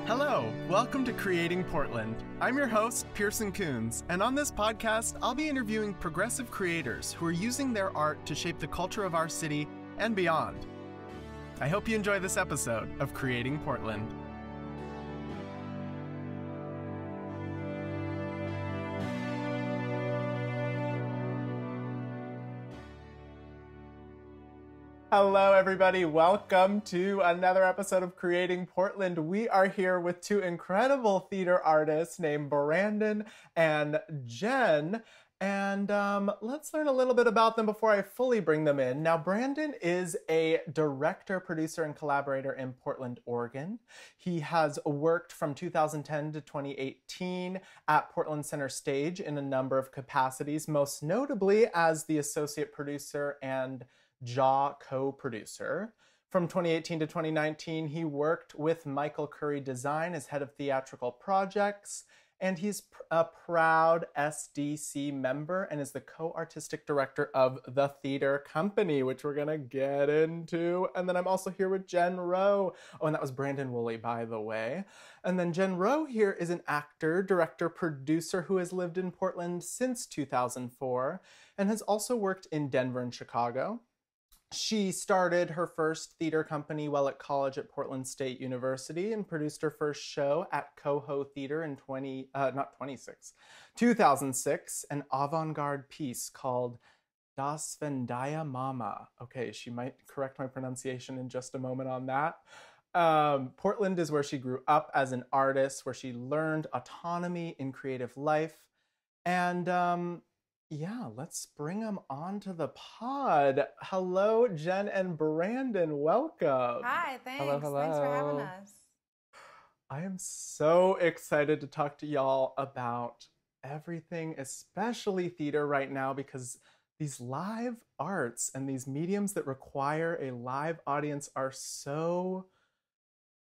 Hello, welcome to Creating Portland. I'm your host, Pearson Kunz, and on this podcast, I'll be interviewing progressive creators who are using their art to shape the culture of our city and beyond. I hope you enjoy this episode of Creating Portland. Hello, everybody. Welcome to another episode of Creating Portland. We are here with two incredible theater artists named Brandon and Jen. And let's learn a little bit about them before I fully bring them in. Now, Brandon is a director, producer, and collaborator in Portland, Oregon. He has worked from 2010 to 2018 at Portland Center Stage in a number of capacities, most notably as the associate producer and Jaw co-producer. From 2018 to 2019, he worked with Michael Curry Design as head of theatrical projects, and he's a proud SDC member and is the co-artistic director of The Theater Company, which we're gonna get into. And then I'm also here with Jen Rowe. Oh, and that was Brandon Woolley, by the way. And then Jen Rowe here is an actor, director, producer who has lived in Portland since 2004 and has also worked in Denver and Chicago. She started her first theater company while at college at Portland State University and produced her first show at Coho Theater in 2006, an avant-garde piece called Das Vendaya Mama. Okay, she might correct my pronunciation in just a moment on that. Portland is where she grew up as an artist, where she learned autonomy in creative life. And yeah, let's bring them onto the pod. Hello, Jen and Brandon. Welcome. Hi, thanks. Hello, hello. Thanks for having us. I am so excited to talk to y'all about everything, especially theater right now, because these live arts and these mediums that require a live audience are so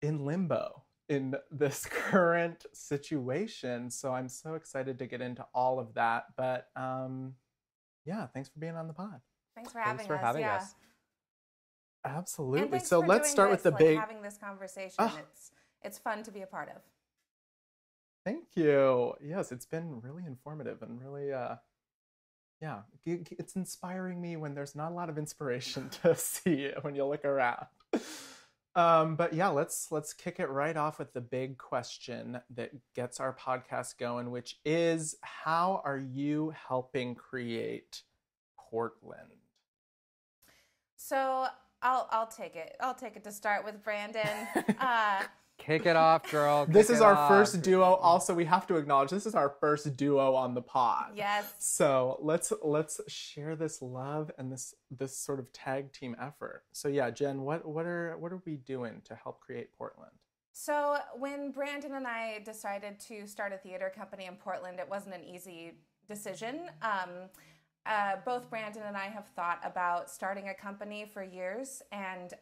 in limbo in this current situation. So I'm so excited to get into all of that. But yeah, thanks for being on the pod. Thanks for having us. Absolutely. And So let's start with the big having this conversation. It's fun to be a part of. Thank you. Yes, it's been really informative and really yeah, it's inspiring me when there's not a lot of inspiration to see when you look around. But yeah, let's kick it right off with the big question that gets our podcast going, which is, how are you helping create Portland? So I'll take it. I'll take it to start with Brandon. Kick it off, girl. This is our first duo. Also, we have to acknowledge this is our first duo on the pod. Yes. So let's share this love and this sort of tag team effort. So yeah, Jen, what are we doing to help create Portland? So when Brandon and I decided to start a theater company in Portland, it wasn't an easy decision. Both Brandon and I have thought about starting a company for years, and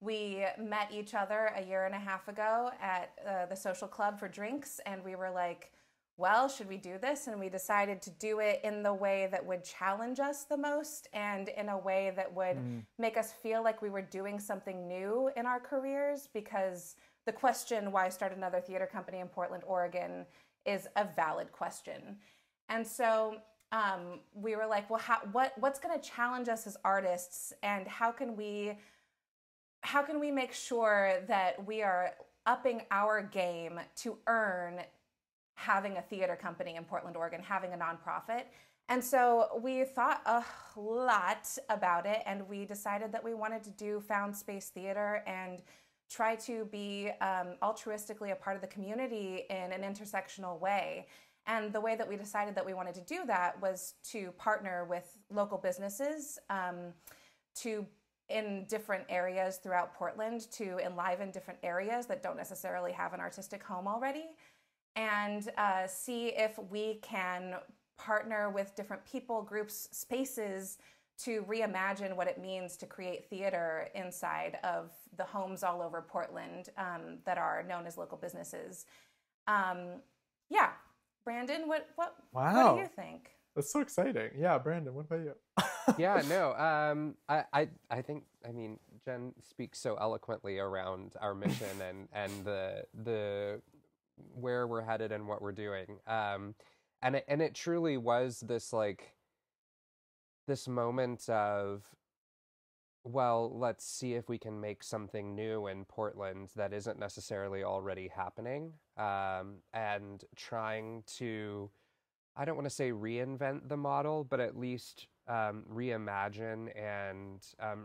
we met each other a year and a half ago at the social club for drinks, and we were like, well, should we do this? And we decided to do it in the way that would challenge us the most and in a way that would make us feel like we were doing something new in our careers, because the question, why start another theater company in Portland, Oregon, is a valid question. And so we were like, well, what's going to challenge us as artists, and how can we make sure that we are upping our game to earn having a theater company in Portland, Oregon, having a nonprofit? And so we thought a lot about it, and we decided that we wanted to do foundspace theater and try to be altruistically a part of the community in an intersectional way. And the way that we decided that we wanted to do that was to partner with local businesses in different areas throughout Portland to enliven different areas that don't necessarily have an artistic home already, and see if we can partner with different people, groups, spaces to reimagine what it means to create theater inside of the homes all over Portland that are known as local businesses. Yeah, Brandon, what do you think? That's so exciting. Yeah, Brandon, what about you? Yeah, no, I think, I mean, Jen speaks so eloquently around our mission and the where we're headed and what we're doing. And it truly was this like this moment of, well, let's see if we can make something new in Portland that isn't necessarily already happening, and trying to, I don't want to say reinvent the model, but at least reimagine and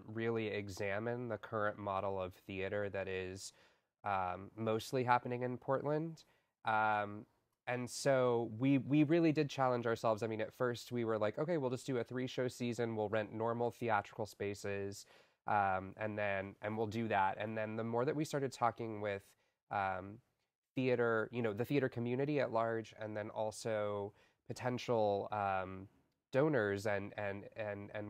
really examine the current model of theater that is mostly happening in Portland. And so we really did challenge ourselves. I mean, at first we were like, okay, we'll just do a 3-show season. We'll rent normal theatrical spaces, and we'll do that. And then the more that we started talking with theater, the theater community at large, and then also potential donors and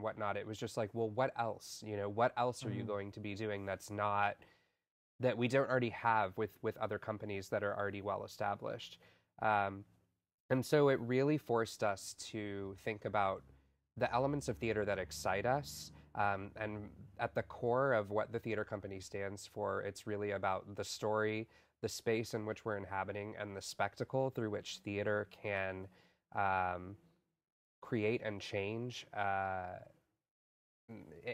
whatnot, it was just like, well, what else? What else are you going to be doing that's not, that we don't already have with other companies that are already well established? And so it really forced us to think about the elements of theater that excite us. And at the core of what the theater company stands for, it's really about the story, the space in which we're inhabiting, and the spectacle through which theater can create and change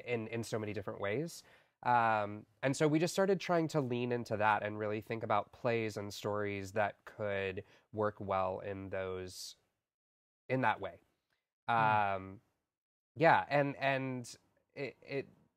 in so many different ways. And so we just started trying to lean into that and really think about plays and stories that could work well in that way. Yeah, and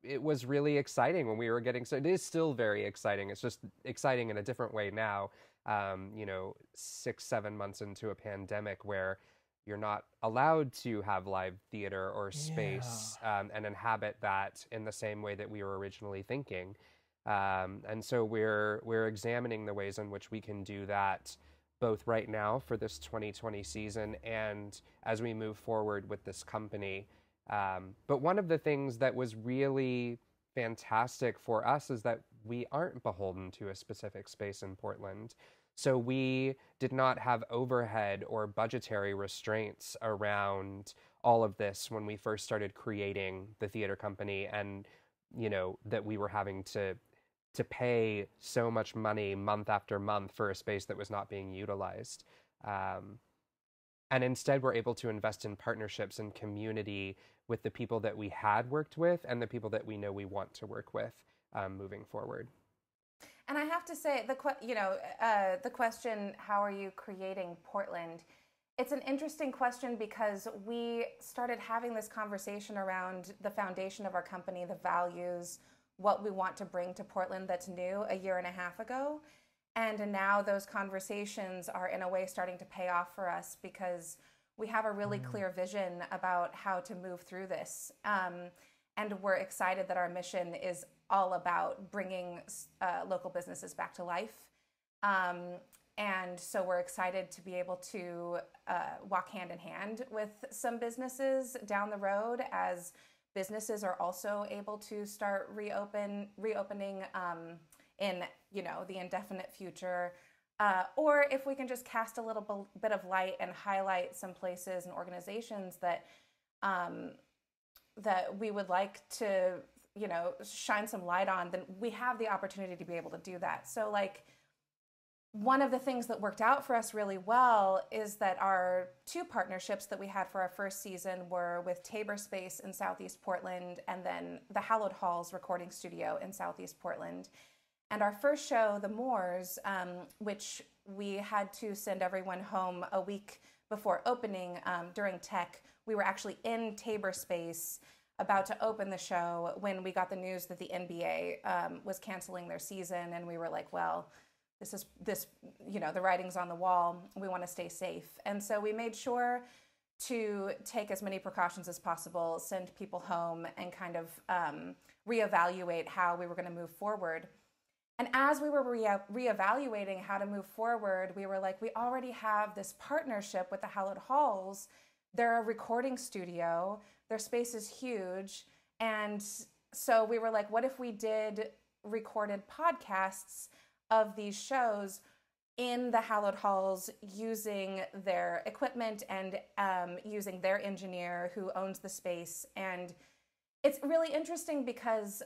it was really exciting when we were getting, so it is still very exciting. It's just exciting in a different way now, 6-7 months into a pandemic where you're not allowed to have live theater or space and inhabit that in the same way that we were originally thinking. And so we're examining the ways in which we can do that both right now for this 2020 season and as we move forward with this company. But one of the things that was really fantastic for us is that we aren't beholden to a specific space in Portland. So we did not have overhead or budgetary restraints around all of this when we first started creating the theater company, and that we were having to pay so much money month after month for a space that was not being utilized. And instead we're able to invest in partnerships and community with the people that we had worked with and the people that we know we want to work with moving forward. And I have to say, the question, how are you creating Portland? It's an interesting question because we started having this conversation around the foundation of our company, the values, what we want to bring to Portland that's new a year and a half ago. And now those conversations are in a way starting to pay off for us because we have a really clear vision about how to move through this. And we're excited that our mission is all about bringing local businesses back to life. And so we're excited to be able to walk hand in hand with some businesses down the road as businesses are also able to start reopening in the indefinite future. Or if we can just cast a little bit of light and highlight some places and organizations that we would like to, shine some light on, then we have the opportunity to be able to do that. So one of the things that worked out for us really well is that our 2 partnerships that we had for our first season were with Tabor Space in Southeast Portland and then the Hallowed Halls recording studio in Southeast Portland. And our first show, The Moors, which we had to send everyone home a week before opening during tech, we were actually in Tabor Space about to open the show when we got the news that the NBA was canceling their season. And we were like, well, the writing's on the wall. We want to stay safe. And so we made sure to take as many precautions as possible, send people home, and kind of reevaluate how we were going to move forward. And as we were reevaluating how to move forward, we were like, we already have this partnership with the Hallowed Halls. They're a recording studio. Their space is huge. And so we were like, what if we did recorded podcasts of these shows in the Hallowed Halls using their equipment and using their engineer who owns the space. And it's really interesting because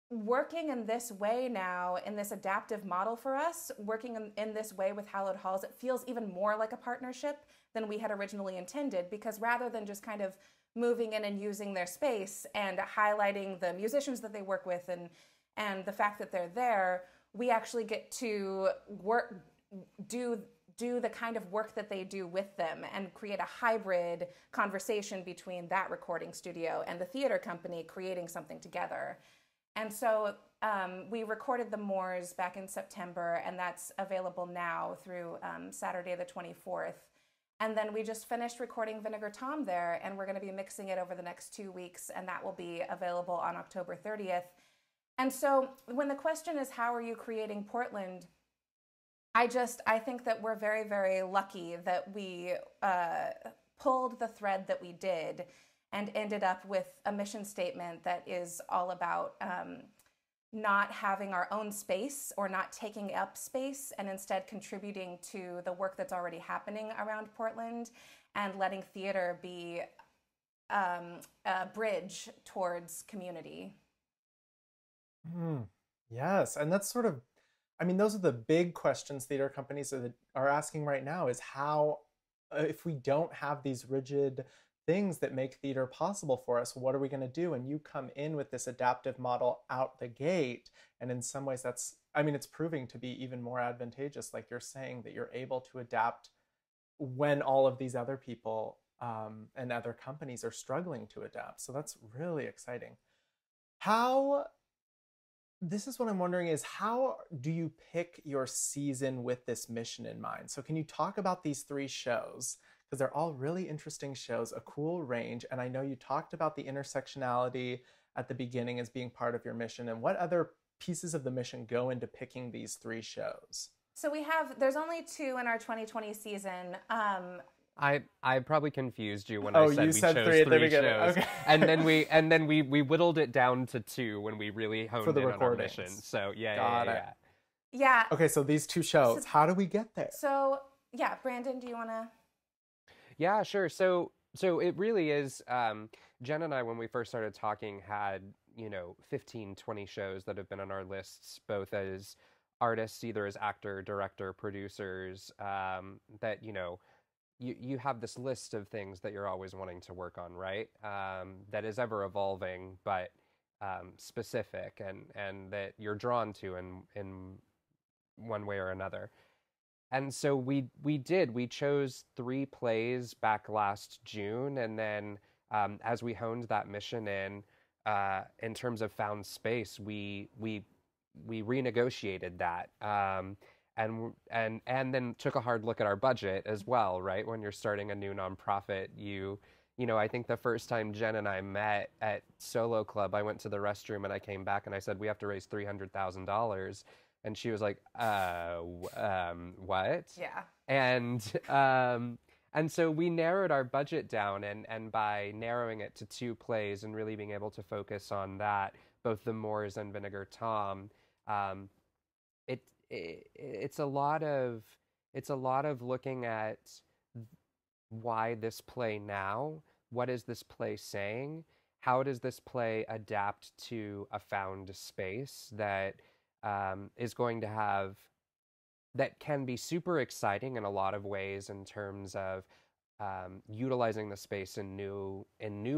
working in this way now, in this adaptive model for us, working in this way with Hallowed Halls, it feels even more like a partnership than we had originally intended, because rather than just kind of moving in and using their space and highlighting the musicians that they work with and the fact that they're there, we actually get to do the kind of work that they do with them and create a hybrid conversation between that recording studio and the theater company creating something together. And so we recorded The Moors back in September, and that's available now through Saturday the 24th. And then we just finished recording Vinegartom there, and we're going to be mixing it over the next 2 weeks, and that will be available on October 30th. And so when the question is, how are you creating Portland? I think that we're very, very lucky that we pulled the thread that we did and ended up with a mission statement that is all about not having our own space or not taking up space, and instead contributing to the work that's already happening around Portland and letting theater be a bridge towards community. Yes, and that's sort of, I mean, those are the big questions theater companies are asking right now, is how, if we don't have these rigid things that make theater possible for us, what are we going to do? And you come in with this adaptive model out the gate. And in some ways it's proving to be even more advantageous. Like you're saying, that you're able to adapt when all of these other people and other companies are struggling to adapt. So that's really exciting. This is what I'm wondering is, how do you pick your season with this mission in mind? So can you talk about these 3 shows? Because they're all really interesting shows, a cool range. And I know you talked about the intersectionality at the beginning as being part of your mission. And what other pieces of the mission go into picking these 3 shows? So there's only 2 in our 2020 season. I probably confused you when I said you we said chose 3 at the 3 beginning. shows, Okay. and then we whittled it down to 2 when we really honed For the in on our recordings. mission. So Got it. Yeah. Okay, so these 2 shows, how do we get there? So yeah, Brandon, do you want to? Yeah, sure. So it really is, Jen and I, when we first started talking, had, 15, 20 shows that have been on our lists, both as artists, either as actor, director, producers, that, you have this list of things that you're always wanting to work on, right? That is ever evolving, but specific, and that you're drawn to in one way or another. And so we chose 3 plays back last June, and then as we honed that mission in terms of found space, we renegotiated that, and then took a hard look at our budget as well, right? When you're starting a new nonprofit, I think the first time Jen and I met at Solo Club, I went to the restroom and I came back and I said, we have to raise $300,000. And she was like, what? Yeah. And so we narrowed our budget down, and by narrowing it to 2 plays and really being able to focus on that, both The Moors and Vinegartom, it's a lot of looking at why this play now, what is this play saying, how does this play adapt to a found space that is going to that can be super exciting in a lot of ways in terms of utilizing the space in new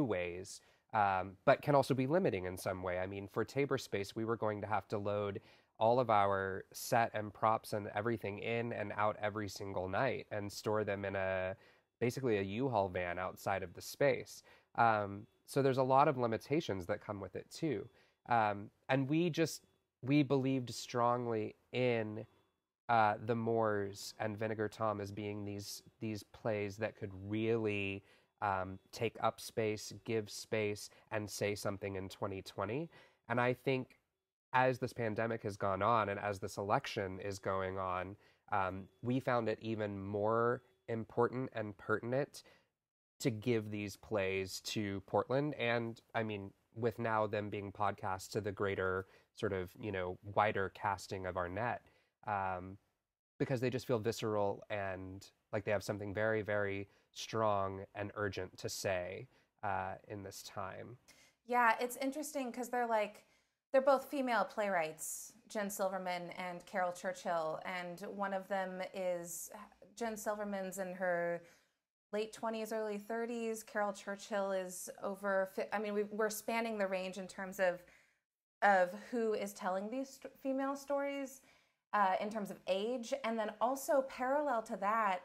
ways, but can also be limiting in some way. I mean, for Tabor Space, we were going to have to load all of our set and props and everything in and out every single night and store them in basically a U-Haul van outside of the space. So there's a lot of limitations that come with it too. And we believed strongly in The Moors and Vinegartom as being these plays that could really take up space, give space, and say something in 2020. And I think as this pandemic has gone on and as this election is going on, we found it even more important and pertinent to give these plays to Portland. And I mean, with now them being podcasts to the greater sort of, wider casting of our net, because they just feel visceral and like they have something very, very strong and urgent to say in this time. Yeah, it's interesting because they're like, They're both female playwrights, Jen Silverman and Carol Churchill, and one of them is Jen Silverman's in her late 20s, early 30s. Carol Churchill is over. I mean, we're spanning the range in terms of who is telling these female stories in terms of age, and then also parallel to that.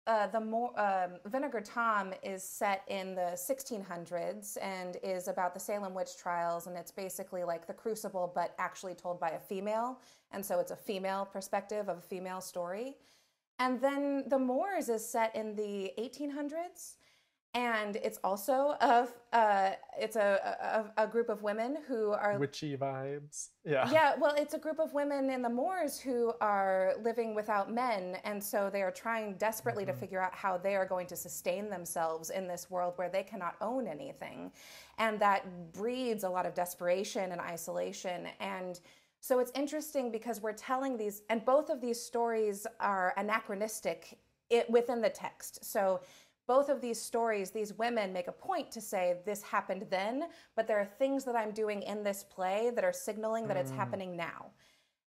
Vinegartom is set in the 1600s and is about the Salem witch trials, and it's basically like The Crucible, but actually told by a female, and so it's a female perspective of a female story. And then The Moors is set in the 1800s, and it's also a group of women who are witchy vibes. Yeah. Yeah, well, it's a group of women in the Moors who are living without men, and so they are trying desperately to figure out how they are going to sustain themselves in this world where they cannot own anything. And that breeds a lot of desperation and isolation. And so it's interesting because we're telling these, and both of these stories are anachronistic within the text. So both of these stories, these women make a point to say this happened then, but there are things that I'm doing in this play that are signaling that it's happening now.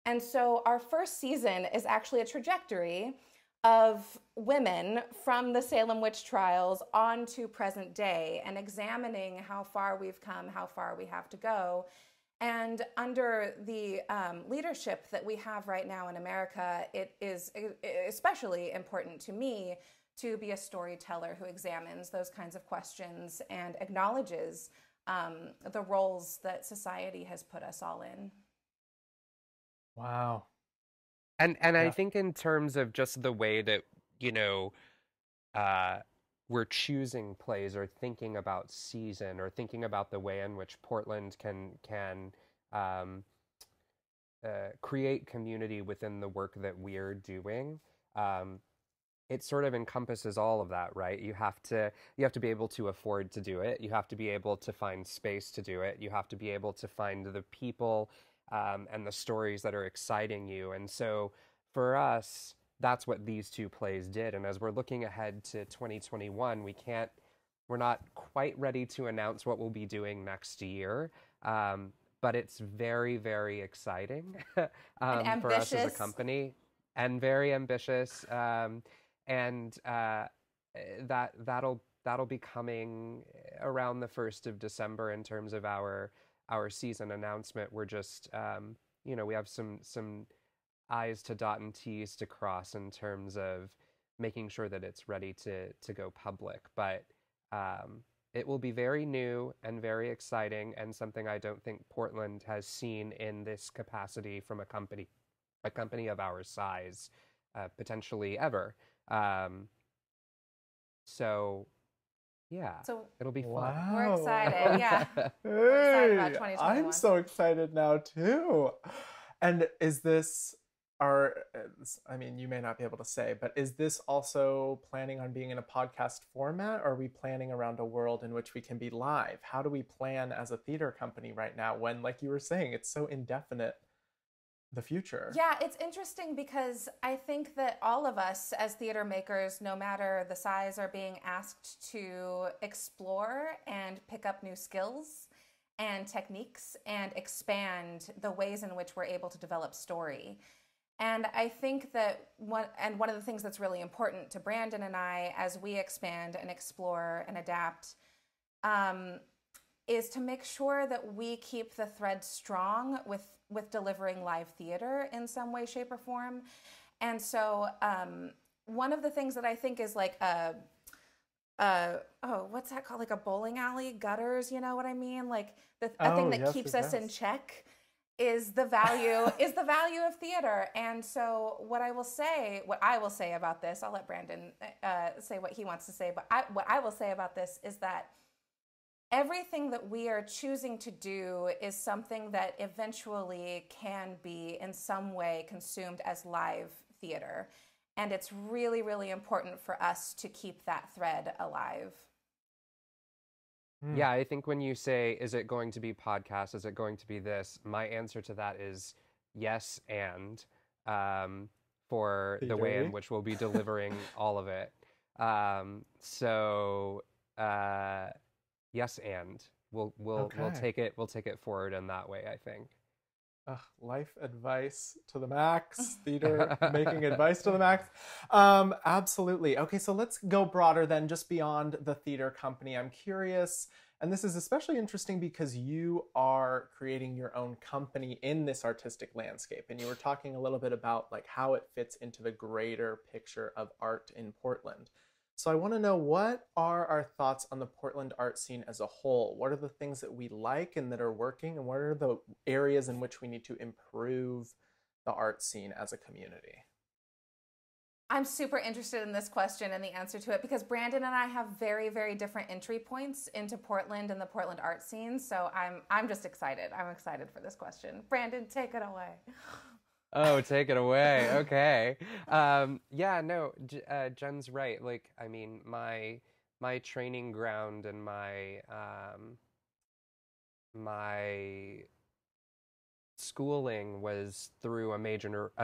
And so our first season is actually a trajectory of women from the Salem witch trials on to present day and examining how far we've come, how far we have to go. And under the leadership that we have right now in America, it is especially important to me to be a storyteller who examines those kinds of questions and acknowledges the roles that society has put us all in. Wow. And I think in terms of just the way that, we're choosing plays or thinking about season or thinking about the way in which Portland can create community within the work that we're doing, it sort of encompasses all of that, right? You have to be able to afford to do it. You have to be able to find space to do it. You have to be able to find the people and the stories that are exciting you. And so for us, that's what these two plays did. And as we're looking ahead to 2021, we're not quite ready to announce what we'll be doing next year. But it's very, very exciting for us as a company, and very ambitious. And that'll be coming around the 1st of December in terms of our season announcement. We're just we have some I's to dot and T's to cross in terms of making sure that it's ready to go public. But it will be very new and very exciting, and something I don't think Portland has seen in this capacity from a company of our size, potentially ever. So it'll be fun. Wow. We're excited. Yeah. We're excited about 2021. I'm so excited now too. And is this you may not be able to say, but is this also planning on being in a podcast format, or are we planning around a world in which we can be live? How do we plan as a theater company right now when, like you were saying, it's so indefinite, the future? Yeah, it's interesting because I think that all of us as theater makers, no matter the size, are being asked to explore and pick up new skills and techniques and expand the ways in which we're able to develop story. And I think that one of the things that's really important to Brandon and I as we expand and explore and adapt is to make sure that we keep the thread strong with delivering live theater in some way, shape, or form. And so one of the things that I think is like what's that called? Like a bowling alley, gutters, you know what I mean? Like a thing that keeps us in check is the value of theater. And so what I will say about this, I'll let Brandon say what he wants to say, but what I will say about this is that everything that we are choosing to do is something that eventually can be in some way consumed as live theater. And it's really, really important for us to keep that thread alive. Yeah, I think when you say, is it going to be podcast? Is it going to be this? My answer to that is yes, and for the way in which we'll be delivering all of it. Yes, and we'll take it forward in that way, I think. Life advice to the max, theater making advice to the max. Absolutely. Okay, so let's go broader then, just beyond the theater company. I'm curious, and this is especially interesting because you are creating your own company in this artistic landscape, and you were talking a little bit about like how it fits into the greater picture of art in Portland. So I want to know, what are our thoughts on the Portland art scene as a whole? What are the things that we like and that are working, and what are the areas in which we need to improve the art scene as a community? I'm super interested in this question and the answer to it, because Brandon and I have very, very different entry points into Portland and the Portland art scene. So I'm just excited. I'm excited for this question. Brandon, take it away. Oh, take it away. Okay. Yeah, no, Jen's right. Like, I mean, my training ground and my schooling was through a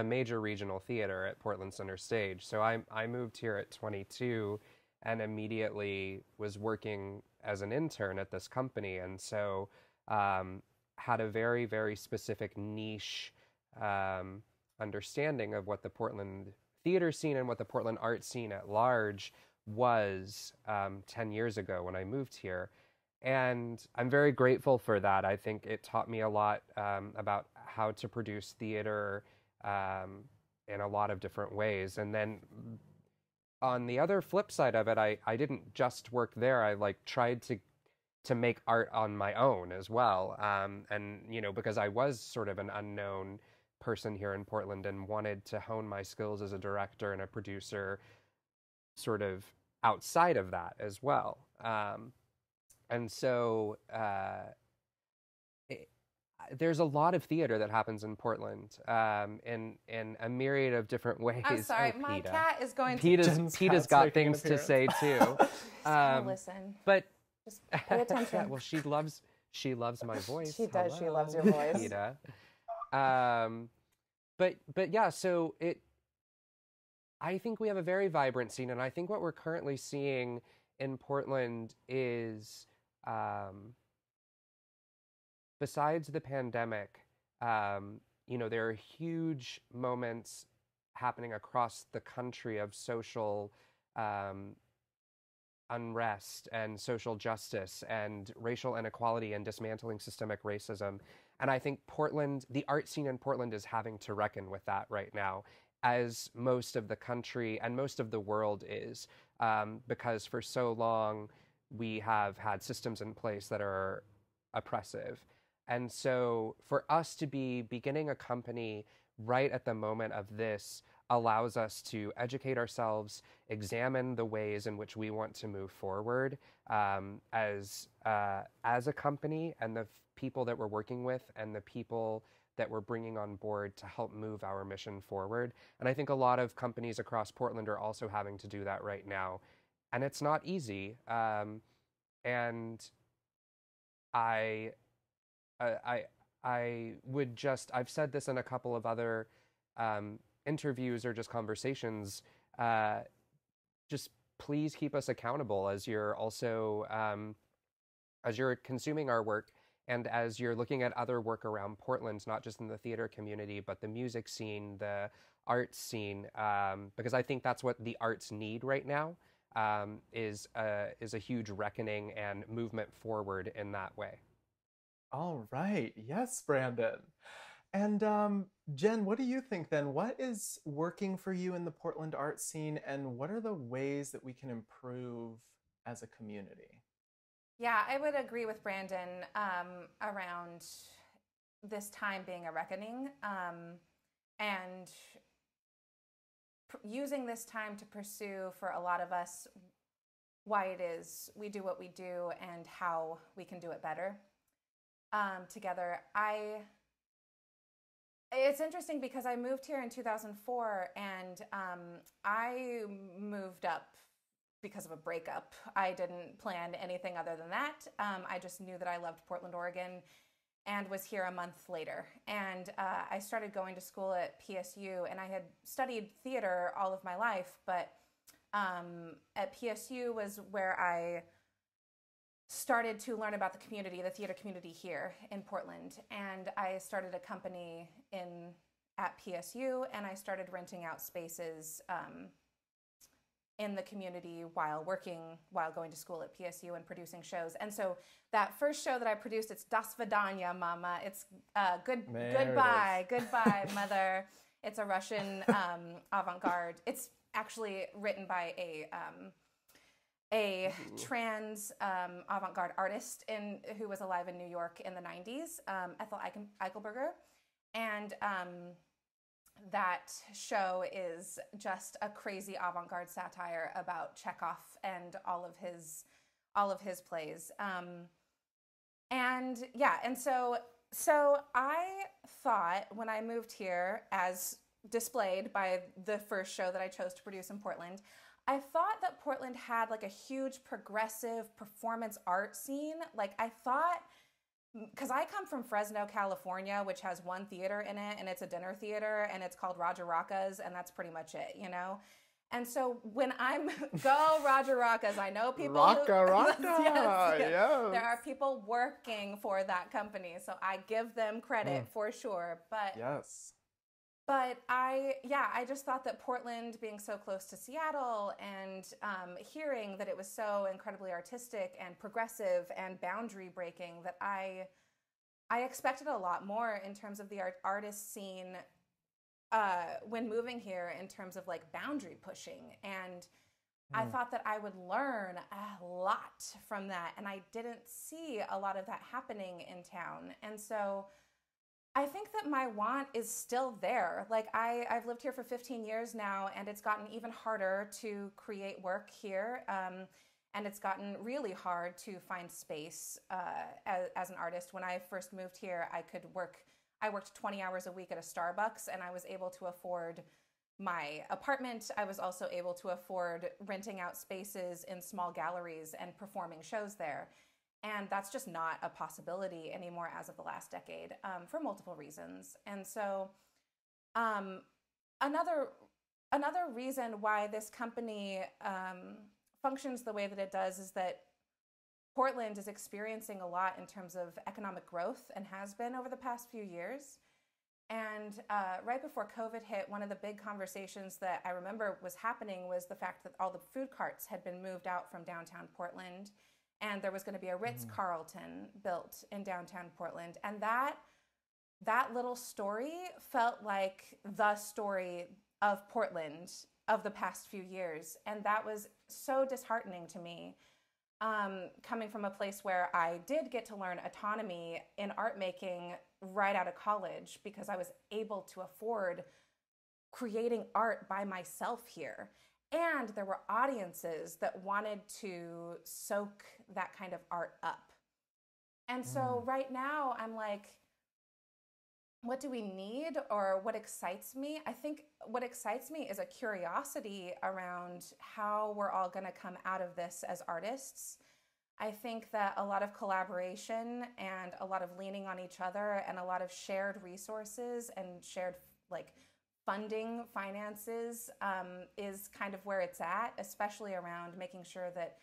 major regional theater at Portland Center Stage. So I moved here at 22 and immediately was working as an intern at this company, and so had a very, very specific niche understanding of what the Portland theater scene and what the Portland art scene at large was 10 years ago when I moved here. And I'm very grateful for that. I think it taught me a lot about how to produce theater in a lot of different ways. And then on the other flip side of it, I didn't just work there. I like tried to make art on my own as well. And, you know, because I was sort of an unknown person here in Portland and wanted to hone my skills as a director and a producer sort of outside of that as well. And so there's a lot of theater that happens in Portland in a myriad of different ways. I'm sorry, my cat is going to... Peeta's got things to say too. Listen. But just pay attention. Yeah, well, she loves my voice. She does. Hello. She loves your voice. Peeta. But yeah, so I think we have a very vibrant scene, and I think what we're currently seeing in Portland is, besides the pandemic, you know, there are huge moments happening across the country of social unrest and social justice and racial inequality and dismantling systemic racism. And I think Portland, the art scene in Portland, is having to reckon with that right now, as most of the country and most of the world is, because for so long we have had systems in place that are oppressive. And so for us to be beginning a company right at the moment of this allows us to educate ourselves, examine the ways in which we want to move forward as a company, and the people that we're working with and the people that we're bringing on board to help move our mission forward. And I think a lot of companies across Portland are also having to do that right now. And it's not easy. And I would just, I've said this in a couple of other interviews or just conversations, just please keep us accountable as you're also, as you're consuming our work and as you're looking at other work around Portland, not just in the theater community, but the music scene, the arts scene, because I think that's what the arts need right now, is a huge reckoning and movement forward in that way. All right. Yes, Brandon. And Jen, what do you think then? What is working for you in the Portland art scene, and what are the ways that we can improve as a community? Yeah, I would agree with Brandon around this time being a reckoning, and using this time to pursue, for a lot of us, why it is we do what we do and how we can do it better together. It's interesting because I moved here in 2004, and I moved up because of a breakup. I didn't plan anything other than that. I just knew that I loved Portland, Oregon, and was here a month later. And I started going to school at PSU, and I had studied theater all of my life, but at PSU was where I started to learn about the community, the theater community here in Portland. And I started a company at PSU, and I started renting out spaces in the community while going to school at PSU and producing shows. And so that first show that I produced, it's Das Vidanya, Mama. It's goodbye, mother. It's a Russian avant-garde. It's actually written by a trans avant-garde artist who was alive in New York in the 90s, Ethel Eichelberger. And that show is just a crazy avant-garde satire about Chekhov and all of his plays. And so I thought when I moved here, as displayed by the first show that I chose to produce in Portland, I thought that Portland had like a huge progressive performance art scene. Like I thought, because I come from Fresno, California, which has one theater in it, and it's a dinner theater, and it's called Roger Rocca's, and that's pretty much it, you know? And so when I'm, go Roger Rocca's, I know people Rocca, yes. Yes. There are people working for that company, so I give them credit for sure. But yes. But I just thought that Portland, being so close to Seattle and hearing that it was so incredibly artistic and progressive and boundary breaking, that I expected a lot more in terms of the artist scene when moving here, in terms of like boundary pushing. And I thought that I would learn a lot from that. And I didn't see a lot of that happening in town. And so I think that my want is still there. Like I've lived here for 15 years now, and it's gotten even harder to create work here. And it's gotten really hard to find space as an artist. When I first moved here, I worked 20 hours a week at a Starbucks, and I was able to afford my apartment. I was also able to afford renting out spaces in small galleries and performing shows there. And that's just not a possibility anymore as of the last decade, for multiple reasons. And so another reason why this company functions the way that it does is that Portland is experiencing a lot in terms of economic growth, and has been over the past few years. And right before COVID hit, one of the big conversations that I remember was happening was the fact that all the food carts had been moved out from downtown Portland, and there was going to be a Ritz-Carlton built in downtown Portland. And that little story felt like the story of Portland of the past few years. And that was so disheartening to me, coming from a place where I did get to learn autonomy in art making right out of college, because I was able to afford creating art by myself here. And there were audiences that wanted to soak that kind of art up. And so right now I'm like, what do we need, or what excites me? I think what excites me is a curiosity around how we're all going to come out of this as artists. I think that a lot of collaboration and a lot of leaning on each other and a lot of shared resources and shared like funding, finances, is kind of where it's at, especially around making sure that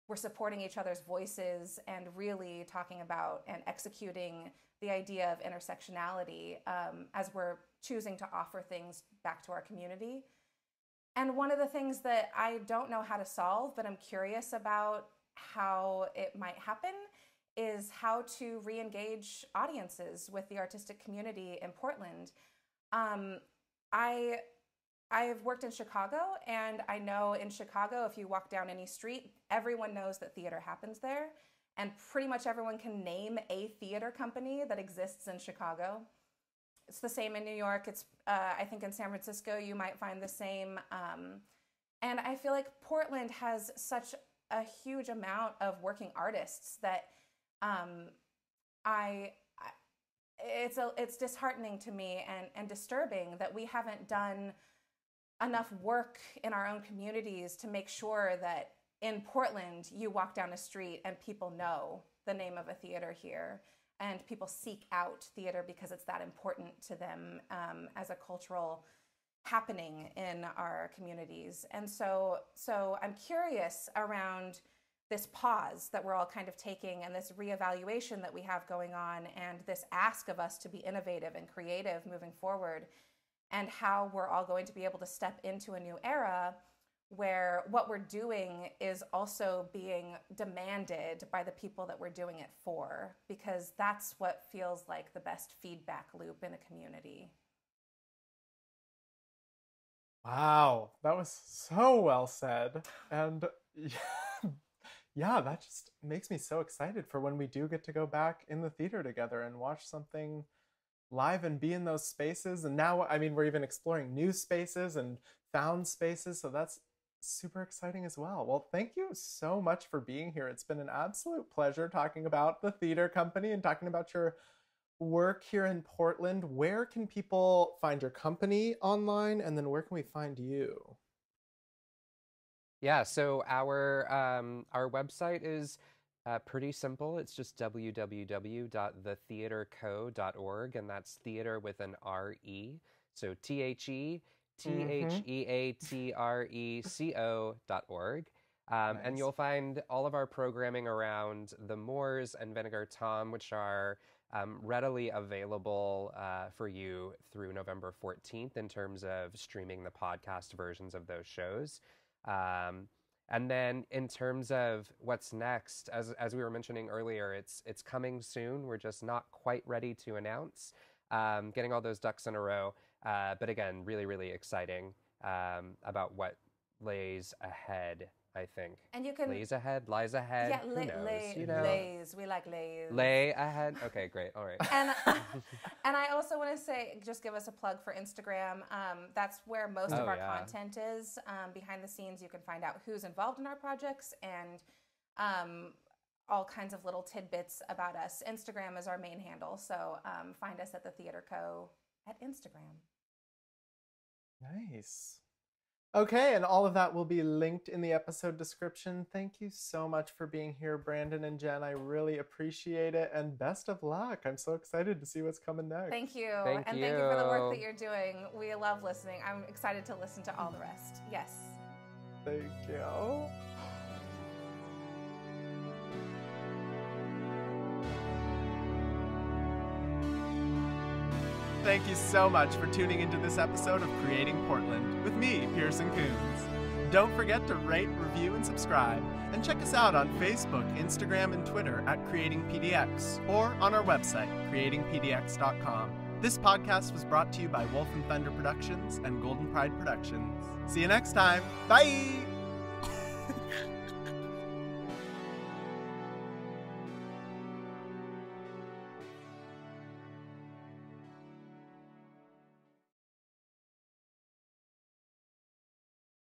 we're supporting each other's voices and really talking about and executing the idea of intersectionality as we're choosing to offer things back to our community. And one of the things that I don't know how to solve, but I'm curious about how it might happen, is how to re-engage audiences with the artistic community in Portland. I've worked in Chicago, and I know in Chicago, if you walk down any street, everyone knows that theater happens there. And pretty much everyone can name a theater company that exists in Chicago. It's the same in New York. It's, I think in San Francisco, you might find the same. And I feel like Portland has such a huge amount of working artists that it's disheartening to me and disturbing that we haven't done enough work in our own communities to make sure that in Portland, you walk down a street and people know the name of a theater here, and people seek out theater because it's that important to them as a cultural happening in our communities. And so I'm curious around this pause that we're all kind of taking, and this reevaluation that we have going on, and this ask of us to be innovative and creative moving forward, and how we're all going to be able to step into a new era where what we're doing is also being demanded by the people that we're doing it for, because that's what feels like the best feedback loop in a community. Wow, that was so well said. And yeah, that just makes me so excited for when we do get to go back in the theater together and watch something live and be in those spaces. And now, I mean, we're even exploring new spaces and found spaces, so that's super exciting as well. Well, thank you so much for being here. It's been an absolute pleasure talking about the theater company and talking about your work here in Portland. Where can people find your company online, and then where can we find you? Yeah, so our website is pretty simple. It's just www.thetheatreco.org, and that's theater with an R-E. So theatreco.org. Nice. And you'll find all of our programming around the Moors and vinegartom, which are readily available for you through November 14th in terms of streaming the podcast versions of those shows. And then in terms of what's next, as we were mentioning earlier, it's coming soon. We're just not quite ready to announce, getting all those ducks in a row. But again, really, really exciting about what lays ahead, I think. And you can... Lies ahead? Yeah, Who knows? You know? lays. We like lays. Lay ahead? Okay, great. All right. And I also want to say, just give us a plug for Instagram. That's where most of our content is. Behind the scenes, you can find out who's involved in our projects and all kinds of little tidbits about us. Instagram is our main handle, so find us at The Theater Co. at Instagram. Nice. Okay, and all of that will be linked in the episode description. Thank you so much for being here, Brandon and Jen. I really appreciate it, and best of luck. I'm so excited to see what's coming next. Thank you. Thank you for the work that you're doing. We love listening. I'm excited to listen to all the rest. Yes. Thank you. Thank you so much for tuning into this episode of Creating Portland with me, Pearson Kunz. Don't forget to rate, review, and subscribe, and check us out on Facebook, Instagram, and Twitter at CreatingPDX, or on our website, creatingpdx.com. This podcast was brought to you by Wolf and Thunder Productions and Golden Pride Productions. See you next time. Bye!